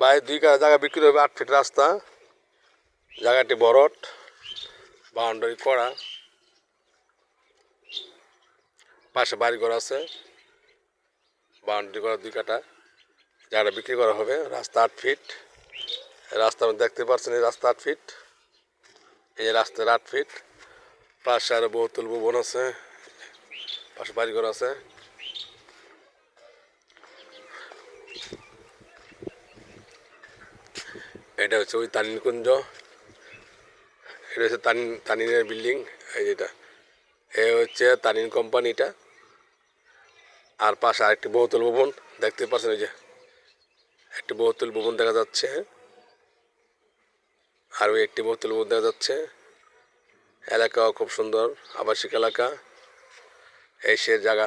ভাই 2 কাঠা জায়গা বিক্রি হবে, 8 ফিট রাস্তা, জায়গাটি বরট, বাউন্ডারি করা, পাশে বাড়িঘর আছে, বাউন্ডারি করা 2 কাঠা, জায়গাটা বিক্রি করা হবে। রাস্তা 8 ফিট, রাস্তা দেখতে পাচ্ছেন, এই রাস্তা 8 ফিট, এই রাস্তার 8 ফিট, পাশে আরো বহুতল ভবন আছে, পাশে বাড়িঘর আছে। এটা হচ্ছে ওই তানিন কুঞ্জ, এটা হচ্ছে তানিনের বিল্ডিং, এই যেটা এ হচ্ছে তানিন কোম্পানিটা। আর পাশে আরেকটি বহুতল ভবন দেখতে পাচ্ছেন, ওই যে একটি বহুতল ভবন দেখা যাচ্ছে, আর ওই একটি বহুতল ভবন দেখা যাচ্ছে। এলাকাও খুব সুন্দর, আবাসিক এলাকা। এই সে জায়গা,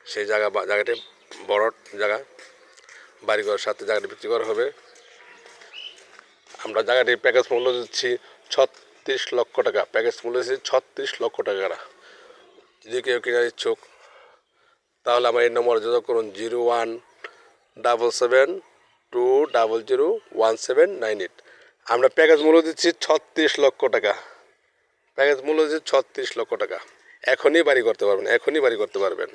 সেই জায়গাটি বড় জায়গা, বাড়িঘরের সাথে জায়গাটি বিক্রি করা হবে। আমরা জায়গাটির প্যাকেজ মূল্য দিচ্ছি 36 লক্ষ টাকা, প্যাকেজ মূল্য দিচ্ছি 36 লক্ষ টাকা। যদি কেউ কেনার ইচ্ছুক তাহলে আমার এই নম্বরে যোগাযোগ করুন 0177200178। আমরা প্যাকেজ মূল্য দিচ্ছি 36 লক্ষ টাকা, প্যাকেজ মূল্য দিচ্ছি 36 লক্ষ টাকা। এখনই বাড়ি করতে পারবেন, এখনই বাড়ি করতে পারবেন।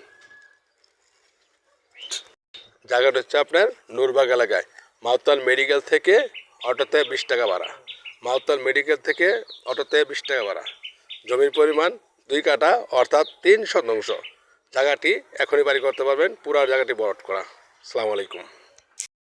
জায়গাটা হচ্ছে আপনার নূরবাগ এলাকায়, মাওতাল মেডিকেল থেকে অটোতে 20 টাকা ভাড়া, মাওতাল মেডিকেল থেকে অটোতে 20 টাকা ভাড়া। জমির পরিমাণ 2 কাঠা অর্থাৎ 3 শতাংশ। জায়গাটি এখনই বাড়ি করতে পারবেন, পুরো জায়গাটি বরট করা। আসসালামু আলাইকুম।